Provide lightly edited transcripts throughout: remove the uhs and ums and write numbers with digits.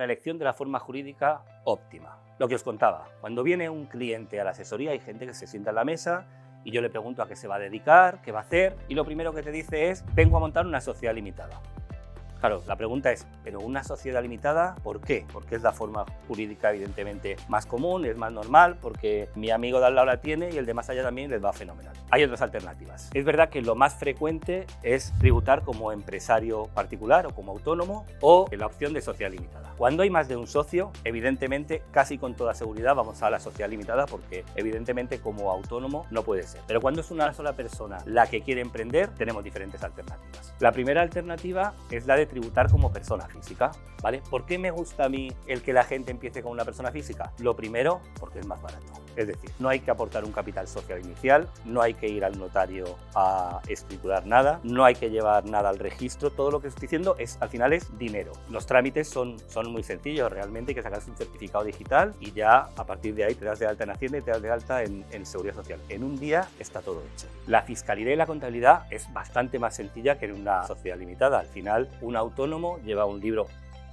la elección de la forma jurídica óptima. Lo que os contaba, cuando viene un cliente a la asesoría hay gente que se sienta en la mesa y yo le pregunto a qué se va a dedicar, qué va a hacer, y lo primero que te dice es: vengo a montar una sociedad limitada. Claro, la pregunta es, ¿pero una sociedad limitada por qué? Porque es la forma jurídica evidentemente más común, es más normal, porque mi amigo de al lado la tiene y el de más allá también les va fenomenal. Hay otras alternativas. Es verdad que lo más frecuente es tributar como empresario particular o como autónomo, o la opción de sociedad limitada. Cuando hay más de un socio, evidentemente, casi con toda seguridad vamos a la sociedad limitada, porque evidentemente como autónomo no puede ser. Pero cuando es una sola persona la que quiere emprender, tenemos diferentes alternativas. La primera alternativa es la de tributar como persona física, ¿vale? ¿Por qué me gusta a mí el que la gente empiece con una persona física? Lo primero, porque es más barato. Es decir, no hay que aportar un capital social inicial, no hay que ir al notario a escriturar nada, no hay que llevar nada al registro. Todo lo que estoy diciendo al final es dinero. Los trámites son muy sencillos, realmente hay que sacarse un certificado digital y ya a partir de ahí te das de alta en Hacienda y te das de alta en Seguridad Social. En un día está todo hecho. La fiscalidad y la contabilidad es bastante más sencilla que en una sociedad limitada. Al final, un autónomo lleva un libro.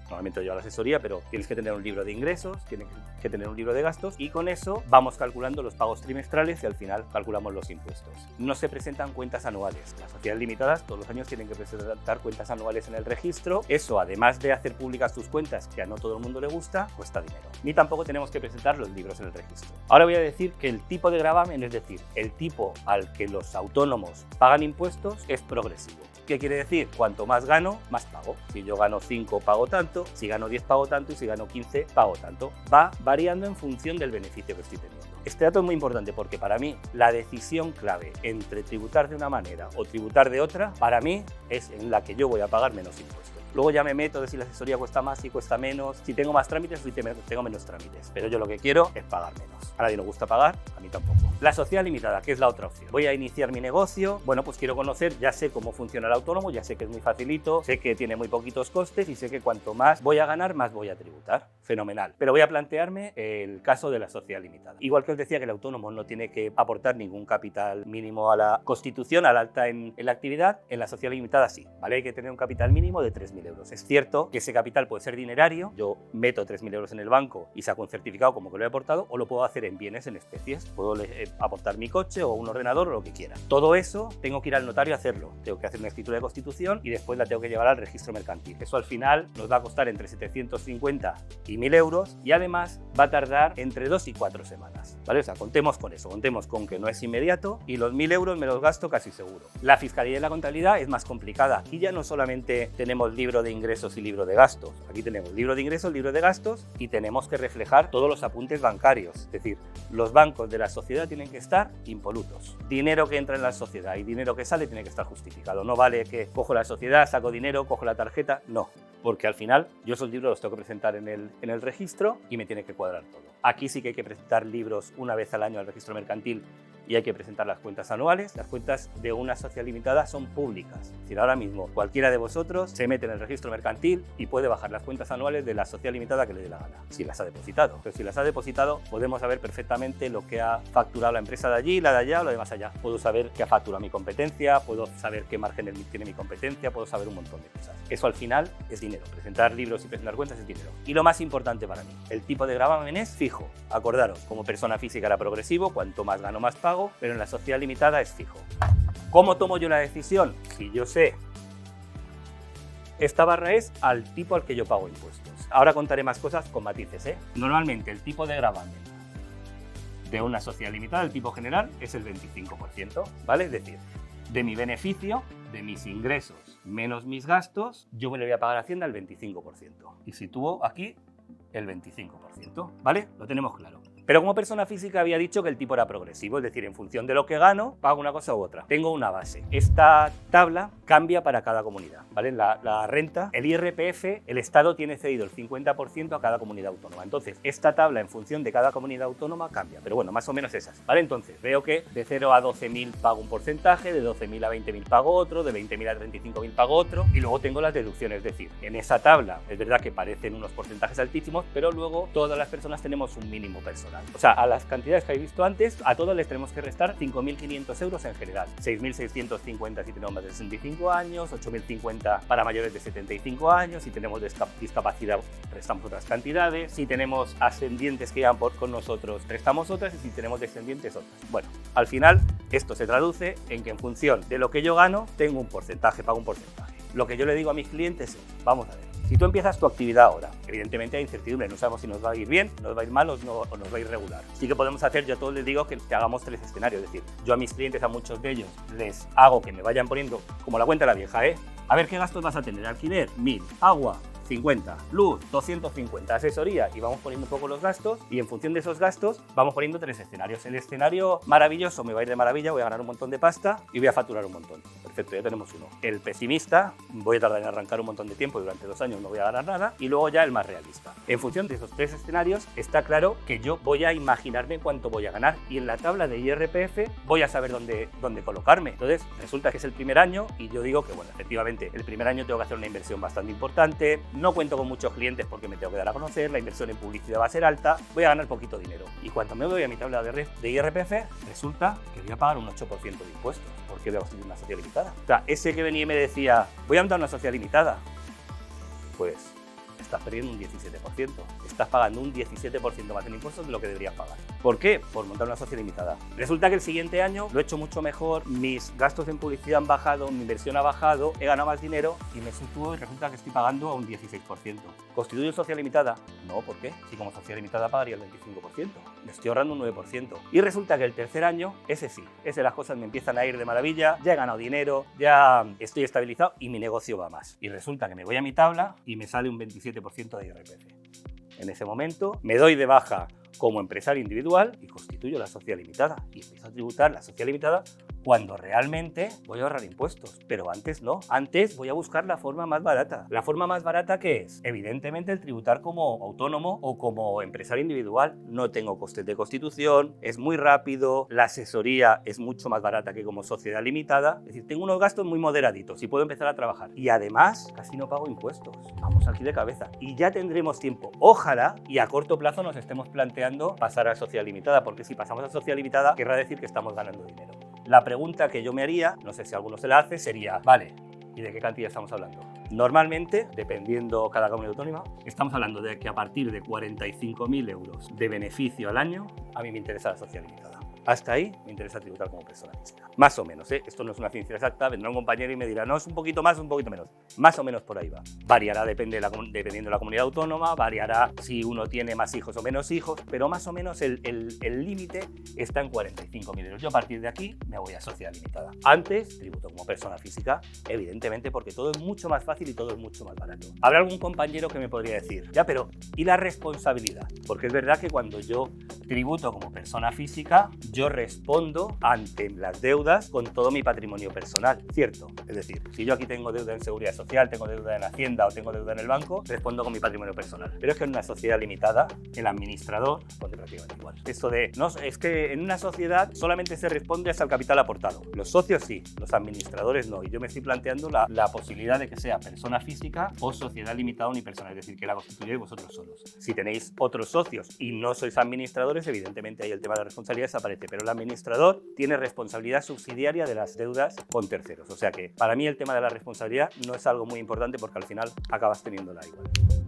Normalmente lleva la asesoría, pero tienes que tener un libro de ingresos, tienes que tener un libro de gastos, y con eso vamos calculando los pagos trimestrales y al final calculamos los impuestos. No se presentan cuentas anuales. Las sociedades limitadas todos los años tienen que presentar cuentas anuales en el registro. Eso, además de hacer públicas tus cuentas, que a no todo el mundo le gusta, cuesta dinero. Ni tampoco tenemos que presentar los libros en el registro. Ahora voy a decir que el tipo de gravamen, es decir, el tipo al que los autónomos pagan impuestos, es progresivo. ¿Qué quiere decir? Cuanto más gano, más pago. Si yo gano 5, pago tanto; si gano 10, pago tanto; y si gano 15, pago tanto. Va variando en función del beneficio que estoy teniendo. Este dato es muy importante porque para mí la decisión clave entre tributar de una manera o tributar de otra, para mí es en la que yo voy a pagar menos impuestos. Luego ya me meto de si la asesoría cuesta más, si cuesta menos, si tengo más trámites o si tengo menos trámites. Pero yo lo que quiero es pagar menos. A nadie nos gusta pagar, a mí tampoco. La sociedad limitada, que es la otra opción. Voy a iniciar mi negocio, bueno, pues quiero conocer, ya sé cómo funciona el autónomo, ya sé que es muy facilito, sé que tiene muy poquitos costes y sé que cuanto más voy a ganar, más voy a tributar. Fenomenal. Pero voy a plantearme el caso de la sociedad limitada. Igual que os decía que el autónomo no tiene que aportar ningún capital mínimo a la Constitución, al alta en la actividad, en la sociedad limitada sí, ¿vale? Hay que tener un capital mínimo de 3.000 euros. Es cierto que ese capital puede ser dinerario, yo meto 3.000 euros en el banco y saco un certificado como que lo he aportado, o lo puedo hacer en bienes, en especies. Puedo aportar mi coche o un ordenador o lo que quiera. Todo eso tengo que ir al notario a hacerlo. Tengo que hacer una escritura de constitución y después la tengo que llevar al registro mercantil. Eso al final nos va a costar entre 750 y 1.000 euros y además va a tardar entre 2 y 4 semanas. ¿Vale? O sea, contemos con eso, contemos con que no es inmediato y los 1.000 euros me los gasto casi seguro. La fiscalidad y la contabilidad es más complicada. Aquí ya no solamente tenemos libro de ingresos y libro de gastos. Aquí tenemos libro de ingresos, libro de gastos y tenemos que reflejar todos los apuntes bancarios. Es decir, los bancos de la sociedad tienen que estar impolutos. Dinero que entra en la sociedad y dinero que sale tiene que estar justificado. No vale que cojo la sociedad, saco dinero, cojo la tarjeta. No, porque al final yo esos libros los tengo que presentar en el registro y me tiene que cuadrar todo. Aquí sí que hay que presentar libros una vez al año al registro mercantil y hay que presentar las cuentas anuales. Las cuentas de una sociedad limitada son públicas. Es decir, ahora mismo cualquiera de vosotros se mete en el registro mercantil y puede bajar las cuentas anuales de la sociedad limitada que le dé la gana, si las ha depositado. Pero si las ha depositado, podemos saber perfectamente lo que ha facturado la empresa de allí, la de allá o la de más allá. Puedo saber qué ha facturado mi competencia, puedo saber qué margen tiene mi competencia, puedo saber un montón de cosas. Eso al final es dinero. Presentar libros y presentar cuentas es dinero. Y lo más importante para mí, el tipo de gravamen es fijo. Acordaros, como persona física era progresivo, cuanto más gano más pago, pero en la sociedad limitada es fijo. ¿Cómo tomo yo la decisión? Si yo sé, esta barra es al tipo al que yo pago impuestos. Ahora contaré más cosas con matices, ¿eh? Normalmente el tipo de gravamen de una sociedad limitada, el tipo general, es el 25%, ¿vale? Es decir, de mi beneficio, de mis ingresos menos mis gastos, yo me le voy a pagar a Hacienda el 25%. Y sitúo aquí el 25%, ¿vale? Lo tenemos claro. Pero como persona física había dicho que el tipo era progresivo, es decir, en función de lo que gano, pago una cosa u otra. Tengo una base. Esta tabla cambia para cada comunidad, ¿vale? La renta, el IRPF, el Estado tiene cedido el 50% a cada comunidad autónoma. Entonces, esta tabla en función de cada comunidad autónoma cambia, pero bueno, más o menos esas, ¿vale? Entonces, veo que de 0 a 12.000 pago un porcentaje, de 12.000 a 20.000 pago otro, de 20.000 a 35.000 pago otro, y luego tengo las deducciones, es decir, en esa tabla es verdad que parecen unos porcentajes altísimos, pero luego todas las personas tenemos un mínimo personal. personal. O sea, a las cantidades que habéis visto antes, a todos les tenemos que restar 5.500 euros en general. 6.650 si tenemos más de 65 años, 8.050 para mayores de 75 años, si tenemos discapacidad restamos otras cantidades, si tenemos ascendientes que llegan con nosotros restamos otras y si tenemos descendientes otras. Bueno, al final esto se traduce en que en función de lo que yo gano, tengo un porcentaje, pago un porcentaje. Lo que yo le digo a mis clientes es, vamos a ver, si tú empiezas tu actividad ahora, evidentemente hay incertidumbre, no sabemos si nos va a ir bien, nos va a ir mal o nos va a ir regular. Sí que podemos hacer, yo a todos les digo que hagamos 3 escenarios, es decir, yo a mis clientes, a muchos de ellos, les hago que me vayan poniendo, como la cuenta de la vieja, a ver qué gastos vas a tener, alquiler, 1.000, agua, 50, luz, 250, asesoría, y vamos poniendo un poco los gastos y en función de esos gastos vamos poniendo 3 escenarios. El escenario maravilloso me va a ir de maravilla, voy a ganar un montón de pasta y voy a facturar un montón. Perfecto, ya tenemos uno. El pesimista, voy a tardar en arrancar un montón de tiempo y durante 2 años no voy a ganar nada, y luego ya el más realista. En función de esos 3 escenarios está claro que yo voy a imaginarme cuánto voy a ganar y en la tabla de IRPF voy a saber dónde colocarme. Entonces resulta que es el primer año y yo digo que bueno, efectivamente el primer año tengo que hacer una inversión bastante importante. No cuento con muchos clientes porque me tengo que dar a conocer, la inversión en publicidad va a ser alta, voy a ganar poquito dinero. Y cuando me voy a mi tabla de IRPF, resulta que voy a pagar un 8% de impuestos porque voy a construir una sociedad limitada. O sea, ese que venía y me decía, voy a montar una sociedad limitada, pues estás perdiendo un 17%. Estás pagando un 17% más en impuestos de lo que deberías pagar. ¿Por qué? Por montar una sociedad limitada. Resulta que el siguiente año lo he hecho mucho mejor, mis gastos en publicidad han bajado, mi inversión ha bajado, he ganado más dinero y me sitúo y resulta que estoy pagando a un 16%. ¿Constituyo sociedad limitada? No, ¿por qué? Si como sociedad limitada pagaría el 25%. Me estoy ahorrando un 9%. Y resulta que el tercer año, ese sí, las cosas me empiezan a ir de maravilla, ya he ganado dinero, ya estoy estabilizado y mi negocio va más. Y resulta que me voy a mi tabla y me sale un 27% de IRPF. En ese momento me doy de baja como empresario individual y constituyo la sociedad limitada y empiezo a tributar la sociedad limitada cuando realmente voy a ahorrar impuestos, pero antes no. Antes voy a buscar la forma más barata. ¿La forma más barata qué es? Evidentemente el tributar como autónomo o como empresario individual. No tengo costes de constitución, es muy rápido, la asesoría es mucho más barata que como sociedad limitada. Es decir, tengo unos gastos muy moderaditos y puedo empezar a trabajar. Y además, casi no pago impuestos. Vamos aquí de cabeza. Y ya tendremos tiempo. Ojalá y a corto plazo nos estemos planteando pasar a sociedad limitada, porque si pasamos a sociedad limitada, querrá decir que estamos ganando dinero. La pregunta que yo me haría, no sé si alguno se la hace, sería, vale, ¿y de qué cantidad estamos hablando? Normalmente, dependiendo cada comunidad autónoma, estamos hablando de que a partir de 45.000 euros de beneficio al año, a mí me interesa la sociedad limitada. Hasta ahí me interesa tributar como persona física. Más o menos, esto no es una ciencia exacta, vendrá un compañero y me dirá, no, es un poquito más, un poquito menos. Más o menos por ahí va. Variará dependiendo de la comunidad autónoma, variará si uno tiene más hijos o menos hijos, pero más o menos el límite está en 45.000 euros. Yo a partir de aquí me voy a sociedad limitada. Antes, tributo como persona física, evidentemente, porque todo es mucho más fácil y todo es mucho más barato. Habrá algún compañero que me podría decir, ya, pero ¿y la responsabilidad? Porque es verdad que cuando yo tributo como persona física, yo respondo ante las deudas con todo mi patrimonio personal, ¿cierto? Es decir, si yo aquí tengo deuda en Seguridad Social, tengo deuda en Hacienda o tengo deuda en el banco, respondo con mi patrimonio personal. Pero es que en una sociedad limitada, el administrador responde prácticamente igual. Esto de, no, es que en una sociedad solamente se responde hasta el capital aportado. Los socios sí, los administradores no. Y yo me estoy planteando la posibilidad de que sea persona física o sociedad limitada unipersonal, es decir, que la constituyáis vosotros solos. Si tenéis otros socios y no sois administradores, evidentemente ahí el tema de la responsabilidad desaparece, pero el administrador tiene responsabilidad subsidiaria de las deudas con terceros. O sea que para mí el tema de la responsabilidad no es algo muy importante porque al final acabas teniéndola igual.